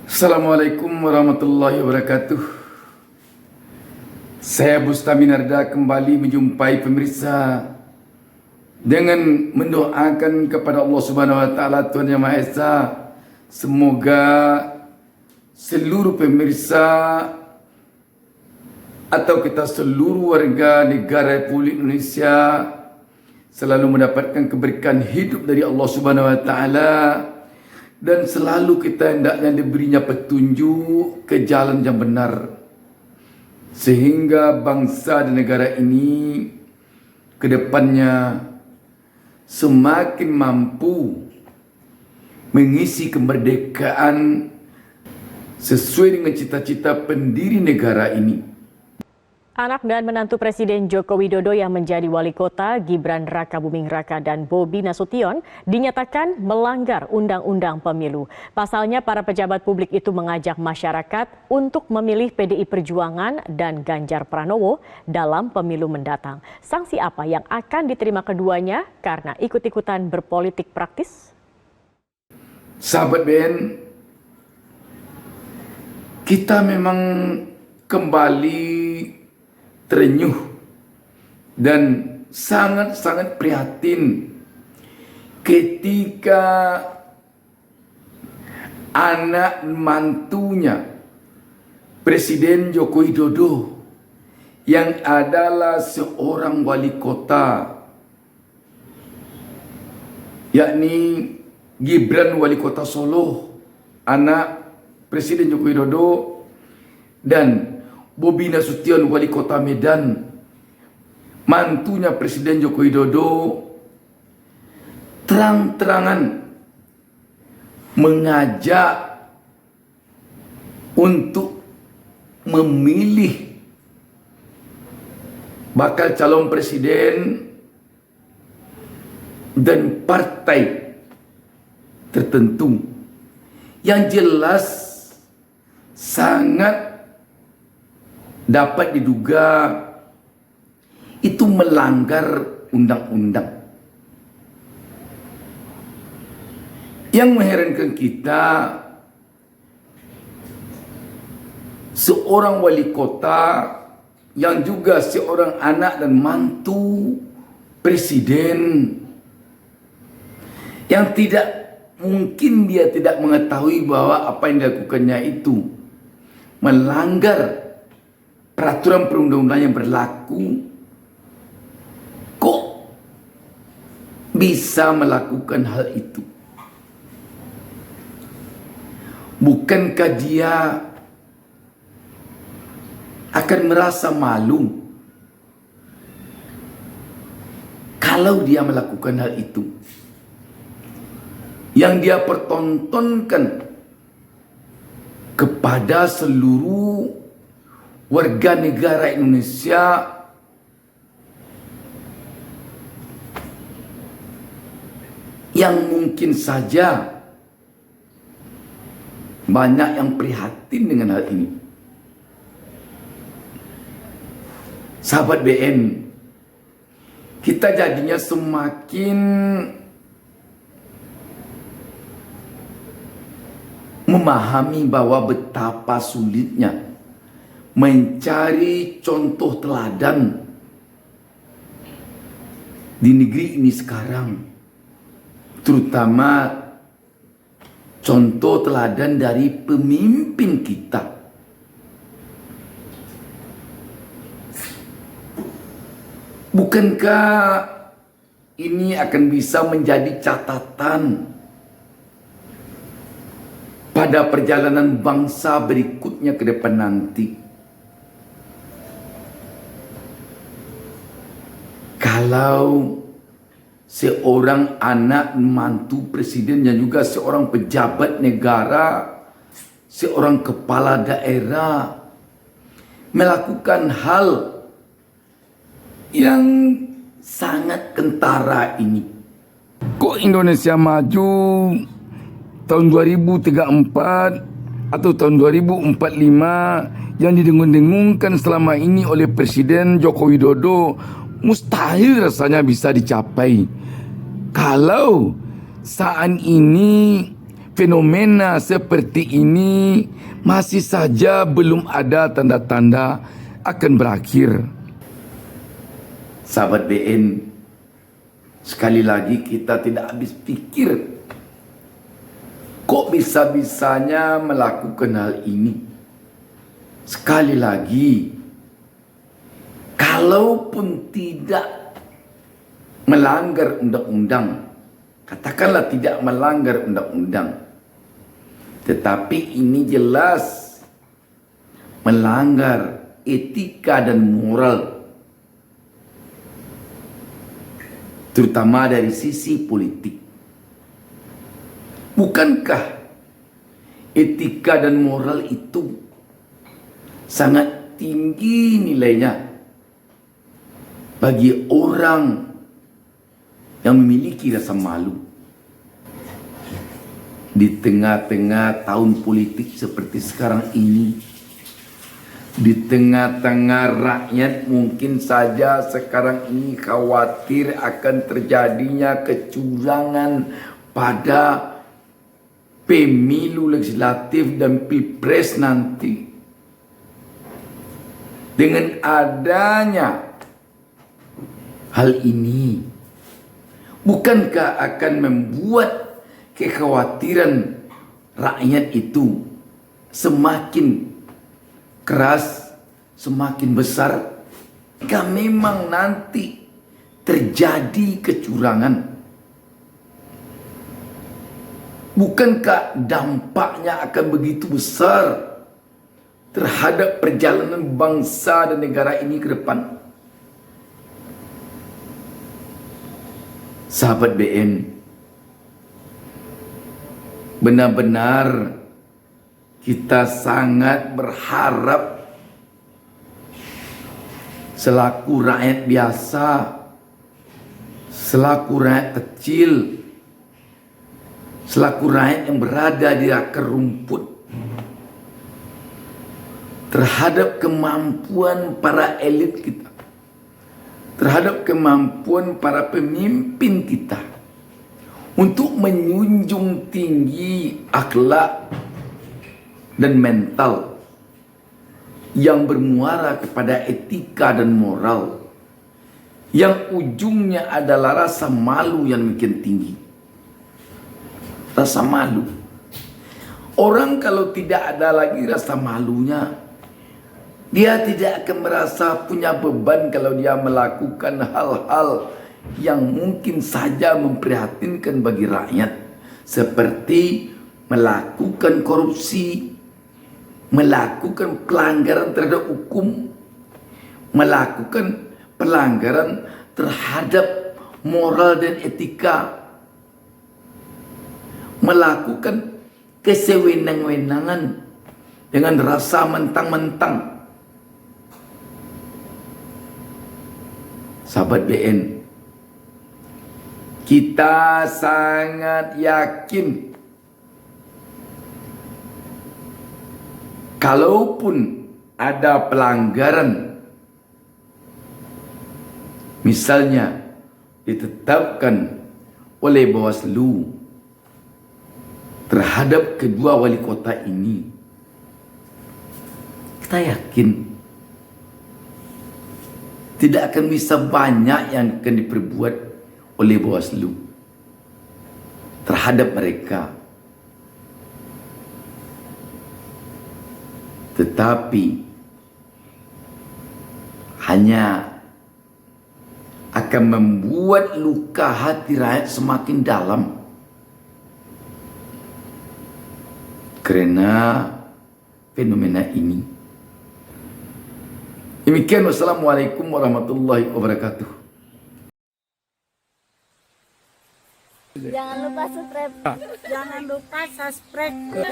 Assalamualaikum warahmatullahi wabarakatuh. Saya Bustami Narda kembali menjumpai pemirsa dengan mendoakan kepada Allah Subhanahu wa taala Tuhan Yang Maha Esa, semoga seluruh pemirsa atau kita seluruh warga negara Republik Indonesia selalu mendapatkan keberkahan hidup dari Allah Subhanahu wa taala, dan selalu kita hendaknya diberinya petunjuk ke jalan yang benar, sehingga bangsa dan negara ini ke depannya semakin mampu mengisi kemerdekaan sesuai dengan cita-cita pendiri negara ini. Anak dan menantu Presiden Joko Widodo yang menjadi wali kota, Gibran Rakabuming Raka dan Bobi Nasution, dinyatakan melanggar Undang-Undang Pemilu. Pasalnya, para pejabat publik itu mengajak masyarakat untuk memilih PDI Perjuangan dan Ganjar Pranowo dalam pemilu mendatang. Sanksi apa yang akan diterima keduanya karena ikut-ikutan berpolitik praktis? Sahabat BN, kita memang kembali terenyuh dan sangat-sangat prihatin ketika anak mantunya Presiden Joko Widodo yang adalah seorang wali kota, yakni Gibran wali kota Solo, anak Presiden Joko Widodo, dan Bobi Nasution wali kota Medan, mantunya Presiden Joko Widodo, terang-terangan mengajak untuk memilih bakal calon presiden dan partai tertentu yang jelas sangat dapat diduga itu melanggar undang-undang. Yang mengherankan kita, seorang wali kota yang juga seorang anak dan mantu presiden, yang tidak mungkin dia tidak mengetahui bahwa apa yang dilakukannya itu melanggar peraturan perundang-undangan yang berlaku, kok bisa melakukan hal itu? Bukankah dia akan merasa malu kalau dia melakukan hal itu? Yang dia pertontonkan kepada seluruh warga negara Indonesia yang mungkin saja banyak yang prihatin dengan hal ini. Sahabat BN, kita jadinya semakin memahami bahwa betapa sulitnya mencari contoh teladan di negeri ini sekarang, terutama contoh teladan dari pemimpin kita. Bukankah ini akan bisa menjadi catatan pada perjalanan bangsa berikutnya ke depan nanti? Kalau seorang anak mantu presiden yang juga seorang pejabat negara, seorang kepala daerah melakukan hal yang sangat kentara ini, kok Indonesia maju tahun 2034 atau tahun 2045 yang didengung-dengungkan selama ini oleh Presiden Joko Widodo mustahil rasanya bisa dicapai kalau saat ini fenomena seperti ini masih saja belum ada tanda-tanda akan berakhir. Sahabat BN, sekali lagi kita tidak habis pikir, kok bisa-bisanya melakukan hal ini. Sekali lagi, kalaupun tidak melanggar undang-undang, katakanlah tidak melanggar undang-undang, tetapi ini jelas melanggar etika dan moral, terutama dari sisi politik. Bukankah etika dan moral itu sangat tinggi nilainya bagi orang yang memiliki rasa malu? Di tengah-tengah tahun politik seperti sekarang ini, di tengah-tengah rakyat mungkin saja sekarang ini khawatir akan terjadinya kecurangan pada pemilu legislatif dan pilpres nanti. Dengan adanya hal ini, bukankah akan membuat kekhawatiran rakyat itu semakin keras, semakin besar? Jika memang nanti terjadi kecurangan, bukankah dampaknya akan begitu besar terhadap perjalanan bangsa dan negara ini ke depan? Sahabat BN, benar-benar kita sangat berharap selaku rakyat biasa, selaku rakyat kecil, selaku rakyat yang berada di akar rumput, terhadap kemampuan para elit kita, terhadap kemampuan para pemimpin kita untuk menjunjung tinggi akhlak dan mental yang bermuara kepada etika dan moral, yang ujungnya adalah rasa malu yang makin tinggi. Rasa malu. Orang kalau tidak ada lagi rasa malunya, dia tidak akan merasa punya beban kalau dia melakukan hal-hal yang mungkin saja memprihatinkan bagi rakyat, seperti melakukan korupsi, melakukan pelanggaran terhadap hukum, melakukan pelanggaran terhadap moral dan etika, melakukan kesewenang-wenangan dengan rasa mentang-mentang. Sahabat BN, kita sangat yakin kalaupun ada pelanggaran, misalnya ditetapkan oleh Bawaslu terhadap kedua wali kota ini, kita yakin tidak akan bisa banyak yang akan diperbuat oleh Bawaslu terhadap mereka. Tetapi hanya akan membuat luka hati rakyat semakin dalam, karena fenomena ini. Demikian, wassalamualaikum warahmatullahi wabarakatuh. Jangan lupa subscribe.